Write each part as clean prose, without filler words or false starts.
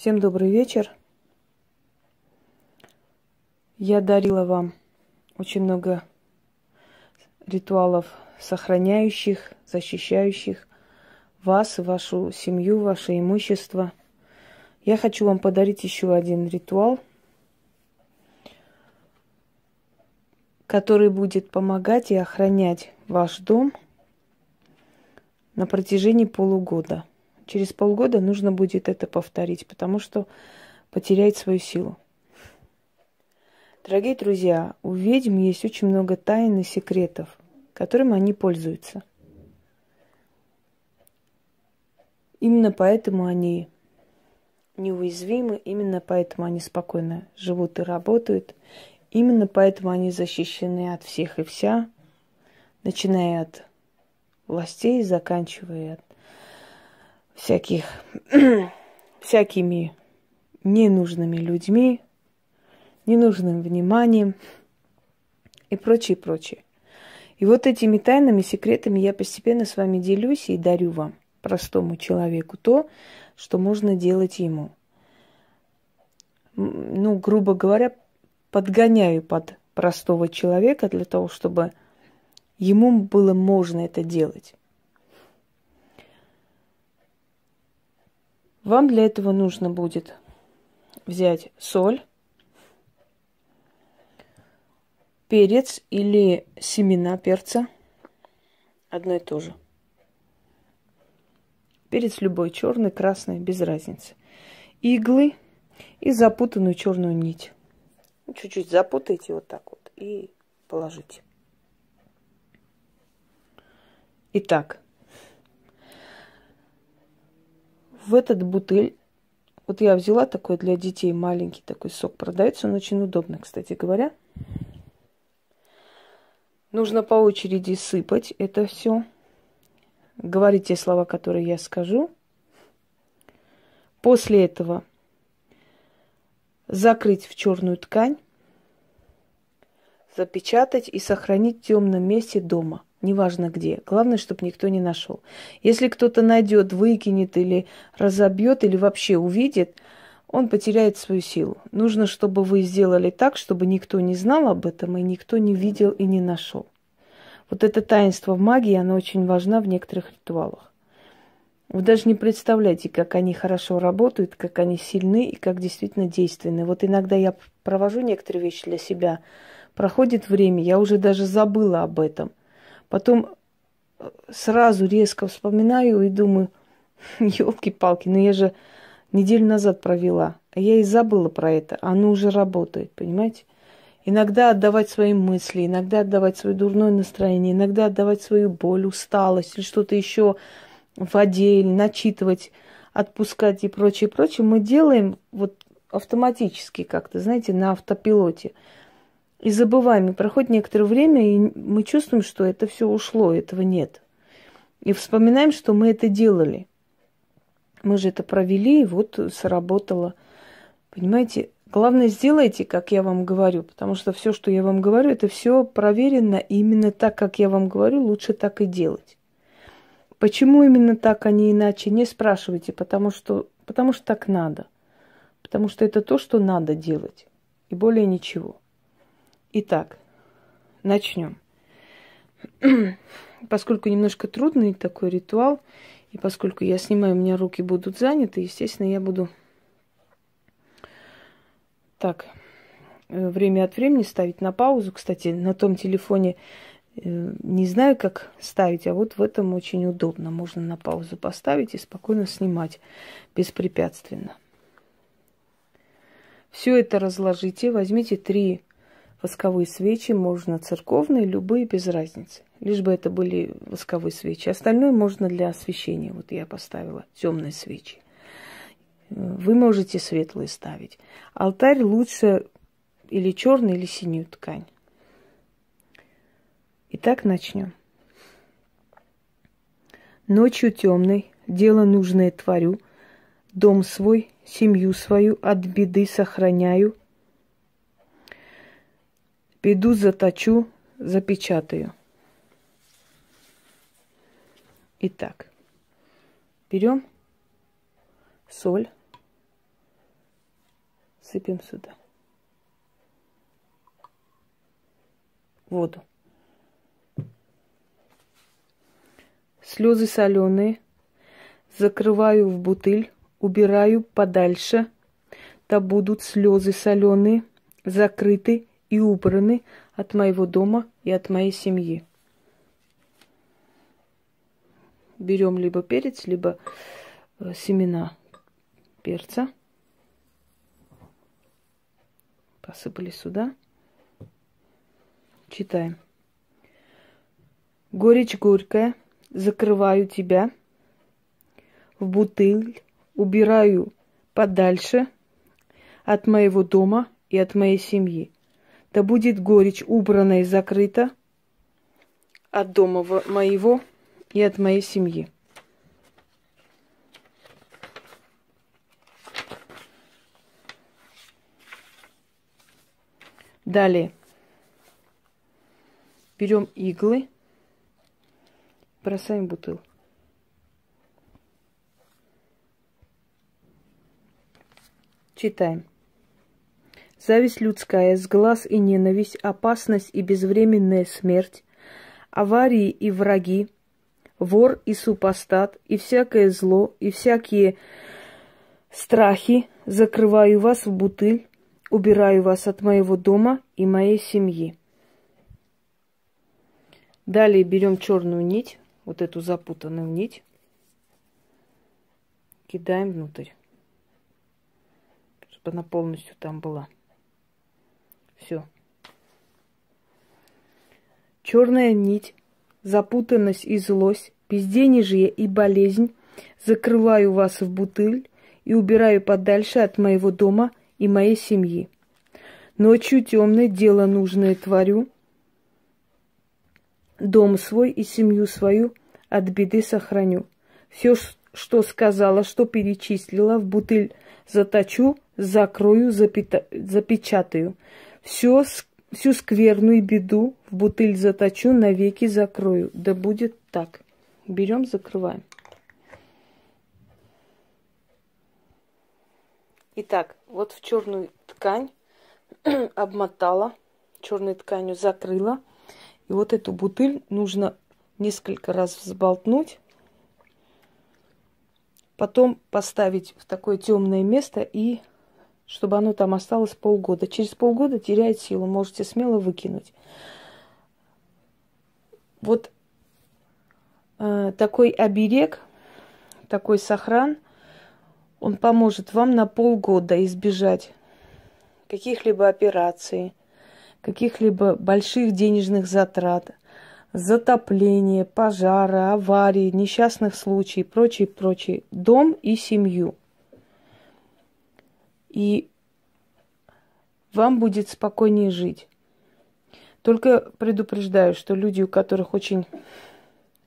Всем добрый вечер. Я дарила вам очень много ритуалов, сохраняющих, защищающих вас, вашу семью, ваше имущество. Я хочу вам подарить еще один ритуал, который будет помогать и охранять ваш дом на протяжении полугода. Через полгода нужно будет это повторить, потому что потеряет свою силу. Дорогие друзья, у ведьм есть очень много тайн и секретов, которым они пользуются. Именно поэтому они неуязвимы, именно поэтому они спокойно живут и работают, именно поэтому они защищены от всех и вся, начиная от властей, заканчивая всякими ненужными людьми, ненужным вниманием и прочее, прочее. И вот этими тайнами, секретами я постепенно с вами делюсь и дарю вам, простому человеку, то, что можно делать ему. Ну, грубо говоря, подгоняю под простого человека для того, чтобы ему было можно это делать. Вам для этого нужно будет взять соль, перец или семена перца, одно и то же. Перец любой, черный, красный, без разницы. Иглы и запутанную черную нить. Чуть-чуть запутайте вот так вот и положите. Итак, в этот бутыль, вот я взяла такой для детей маленький такой сок, продается, он очень удобно, кстати говоря. Нужно по очереди сыпать это все. Говорить те слова, которые я скажу. После этого закрыть в черную ткань, запечатать и сохранить в темном месте дома. Неважно где. Главное, чтобы никто не нашел. Если кто-то найдет, выкинет или разобьет, или вообще увидит, он потеряет свою силу. Нужно, чтобы вы сделали так, чтобы никто не знал об этом, и никто не видел и не нашел. Вот это таинство в магии, оно очень важно в некоторых ритуалах. Вы даже не представляете, как они хорошо работают, как они сильны и как действительно действенны. Вот иногда я провожу некоторые вещи для себя, проходит время, я уже даже забыла об этом. Потом сразу резко вспоминаю и думаю, елки-палки, ну я же неделю назад провела, а я и забыла про это, оно уже работает, понимаете? Иногда отдавать свои мысли, иногда отдавать свое дурное настроение, иногда отдавать свою боль, усталость или что-то еще в воде, или начитывать, отпускать и прочее, прочее, мы делаем вот автоматически как-то, знаете, на автопилоте. И забываем, и проходит некоторое время, и мы чувствуем, что это все ушло, этого нет. И вспоминаем, что мы это делали. Мы же это провели, и вот сработало. Понимаете? Главное, сделайте, как я вам говорю, потому что все, что я вам говорю, это все проверено, и именно так, как я вам говорю, лучше так и делать. Почему именно так, а не иначе, не спрашивайте, потому что так надо. Потому что это то, что надо делать, и более ничего. Итак, начнем. Поскольку немножко трудный такой ритуал, и поскольку я снимаю, у меня руки будут заняты, естественно, я буду так время от времени ставить на паузу. Кстати, на том телефоне не знаю, как ставить, а вот в этом очень удобно. Можно на паузу поставить и спокойно снимать беспрепятственно. Все это разложите, возьмите 3 восковые свечи, можно церковные, любые, без разницы. Лишь бы это были восковые свечи. Остальное можно для освещения. Вот я поставила темные свечи. Вы можете светлые ставить. Алтарь лучше или черный, или синюю ткань. Итак, начнем. Ночью темной дело нужное творю, дом свой, семью свою от беды сохраняю. Беду заточу, запечатаю. Итак, берем соль, Сыпем сюда воду. Слезы соленые закрываю в бутыль, убираю подальше. Да будут слезы соленые закрыты и убраны от моего дома и от моей семьи. Берем либо перец, либо семена перца. Посыпали сюда. Читаем. Горечь горькая, закрываю тебя в бутыль, убираю подальше от моего дома и от моей семьи. Да будет горечь убрана и закрыта от дома моего и от моей семьи. Далее берем иглы, бросаем в бутылку. Читаем. Зависть людская, сглаз и ненависть, опасность и безвременная смерть, аварии и враги, вор и супостат, и всякое зло, и всякие страхи, закрываю вас в бутыль, убираю вас от моего дома и моей семьи. Далее берем черную нить, вот эту запутанную нить, кидаем внутрь, чтобы она полностью там была. Все. Черная нить, запутанность и злость, безденежье и болезнь, закрываю вас в бутыль и убираю подальше от моего дома и моей семьи. Ночью темной дело нужное творю, дом свой и семью свою от беды сохраню. Все, что сказала, что перечислила, в бутыль заточу, закрою, запечатаю. Всю скверну и беду в бутыль заточу, навеки закрою. Да будет так. Берем, закрываем. Итак, вот в черную ткань обмотала, черной тканью закрыла. И вот эту бутыль нужно несколько раз взболтнуть, потом поставить в такое темное место, и чтобы оно там осталось полгода. Через полгода теряет силу, можете смело выкинуть. Вот такой оберег, такой сохран, он поможет вам на полгода избежать каких-либо операций, каких-либо больших денежных затрат, затопления, пожара, аварий, несчастных случаев, прочее. Дом и семью. И вам будет спокойнее жить. Только предупреждаю, что люди, у которых очень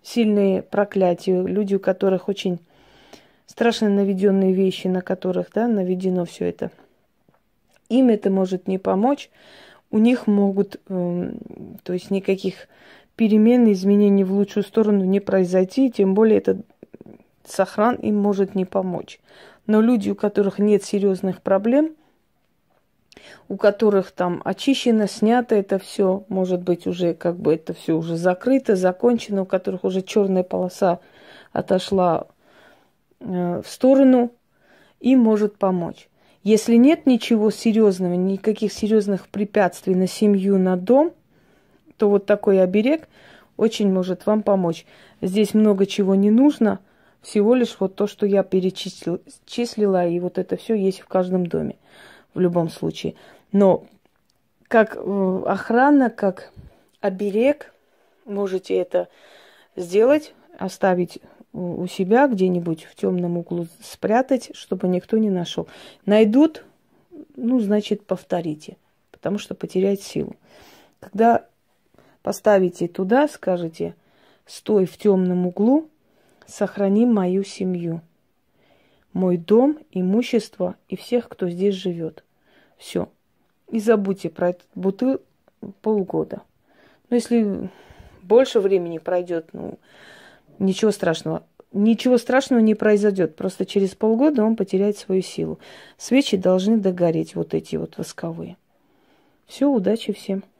сильные проклятия, люди, у которых очень страшно наведенные вещи, на которых, да, наведено все это, им это может не помочь. У них могут, то есть никаких перемен, изменений в лучшую сторону не произойти, тем более этот сохран им может не помочь. Но люди, у которых нет серьезных проблем, у которых там очищено, снято это все, может быть, уже как бы это все уже закрыто, закончено, у которых уже черная полоса отошла в сторону, им может помочь. Если нет ничего серьезного, никаких серьезных препятствий на семью, на дом, то вот такой оберег очень может вам помочь. Здесь много чего не нужно, всего лишь вот то, что я перечислила, и вот это все есть в каждом доме, в любом случае. Но как охрана, как оберег, можете это сделать, оставить у себя где-нибудь в темном углу, спрятать, чтобы никто не нашел. Найдут, ну, значит, повторите, потому что потеряет силу. Когда поставите туда, скажете: стой в темном углу, сохрани мою семью, мой дом, имущество и всех, кто здесь живет. Все. И забудьте про эту бутыль полгода. Но если больше времени пройдет, ну, ничего страшного. ничего страшного не произойдет. Просто через полгода он потеряет свою силу. Свечи должны догореть, вот эти вот восковые. Все, удачи всем.